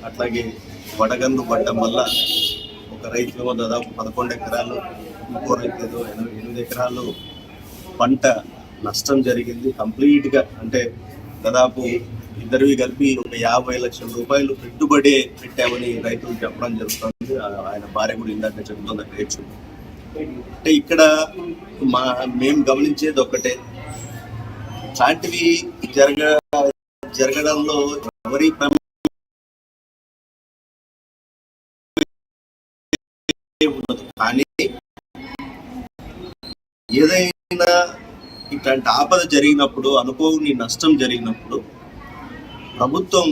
అట్లాగే వడగండ్లు పడడం వల్ల ఒక రైతు దాదాపు 11 ఎకరాలు, ఇంకో రైతు 8 ఎకరాలు పంట నష్టం జరిగింది కంప్లీట్గా. అంటే దాదాపు ఇద్దరివి కలిపి ఒక 50 లక్షల రూపాయలు పెట్టుబడి పెట్టామని రైతులు చెప్పడం జరుగుతుంది. ఆయన భార్య కూడా ఇందాక చెబుతుంది రేచు. అంటే ఇక్కడ మేము గమనించేది ఒకటే, ఇలాంటివి జరగడంలో ఎవరి ఉండదు. కానీ ఏదైనా ఇట్లాంటి ఆపద జరిగినప్పుడు, అనుకోని నష్టం జరిగినప్పుడు ప్రభుత్వం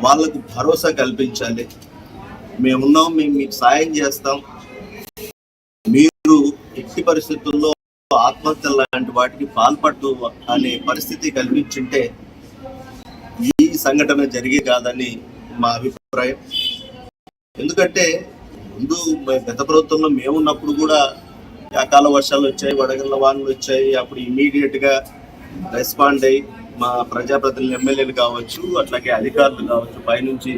వాళ్ళకు భరోసా కల్పించాలి. మేమున్నాం, మేము మీకు సాయం చేస్తాం, మీరు ఎట్టి పరిస్థితుల్లో ఆత్మహత్య లాంటి వాటికి పాల్పడ్డు అనే పరిస్థితి కల్పించుంటే ఈ సంఘటన జరిగే కాదని మా అభిప్రాయం. ఎందుకంటే ముందు గత ప్రభుత్వంలో మేమున్నప్పుడు కూడా అకాల వర్షాలు వచ్చాయి, వడగళ్ల వానలు వచ్చాయి. అప్పుడు ఇమీడియట్ గా రెస్పాండ్ అయ్యి మా ప్రజాప్రతినిధులు, ఎమ్మెల్యేలు కావచ్చు, అట్లాగే అధికారులు కావచ్చు, పైనుంచి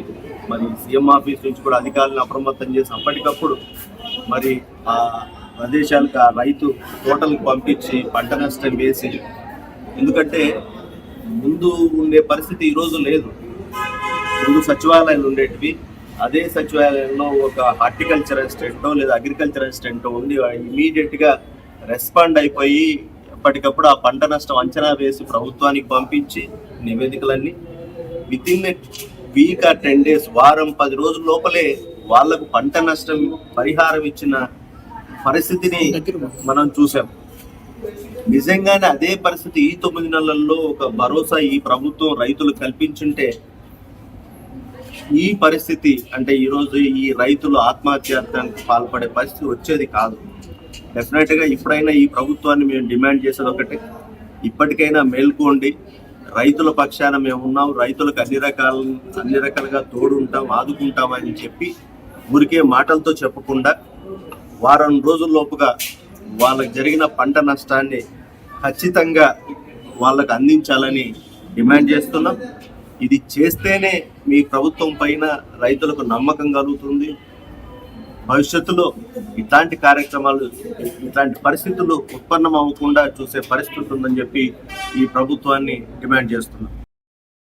మరి సీఎం ఆఫీస్ నుంచి కూడా అధికారులను అప్రమత్తం చేసి అప్పటికప్పుడు మరి ఆ ప్రదేశాలకు ఆ రైతు తోటలకు పంపించి పంట నష్టం వేసి, ఎందుకంటే ముందు ఉండే పరిస్థితి ఈరోజు లేదు. ముందు సచివాలయాలు ఉండేటివి, అదే సచివాలయంలో ఒక హార్టికల్చర్ అసిస్టెంటో లేదా అగ్రికల్చర్ అసిస్టెంటో ఉండి ఇమీడియట్ గా రెస్పాండ్ అయిపోయి ఎప్పటికప్పుడు ఆ పంట నష్టం అంచనా వేసి ప్రభుత్వానికి పంపించి నివేదికలన్నీ వితిన్ వీక్ ఆ 10 days, వారం 10 రోజుల లోపలే వాళ్లకు పంట నష్టం పరిహారం ఇచ్చిన పరిస్థితిని మనం చూసాం. నిజంగానే అదే పరిస్థితి ఈ 9 నెలల్లో ఒక భరోసా ఈ ప్రభుత్వం రైతులు కల్పించుంటే ఈ పరిస్థితి, అంటే ఈరోజు ఈ రైతులు ఆత్మహత్యానికి పాల్పడే పరిస్థితి వచ్చేది కాదు. డెఫినెట్ గా ఇప్పుడైనా ఈ ప్రభుత్వాన్ని మేము డిమాండ్ చేసేది ఒకటే, ఇప్పటికైనా మేల్కోండి, రైతుల పక్షాన మేము ఉన్నాం, రైతులకు అన్ని రకాలుగా తోడు ఉంటాం, ఆదుకుంటామని చెప్పి ఊరికే మాటలతో చెప్పకుండా వారం రోజుల లోపుగా వాళ్ళకి జరిగిన పంట నష్టాన్ని ఖచ్చితంగా వాళ్ళకు అందించాలని డిమాండ్ చేస్తున్నాం. ఇది చేస్తేనే మీ ప్రభుత్వం పైన రైతులకు నమ్మకం కలుగుతుంది. భవిష్యత్తులో ఇట్లాంటి కార్యక్రమాలు, ఇట్లాంటి పరిస్థితులు ఉత్పన్నం అవ్వకుండా చూసే పరిస్థితి ఉందని చెప్పి ఈ ప్రభుత్వాన్ని డిమాండ్ చేస్తున్నాం.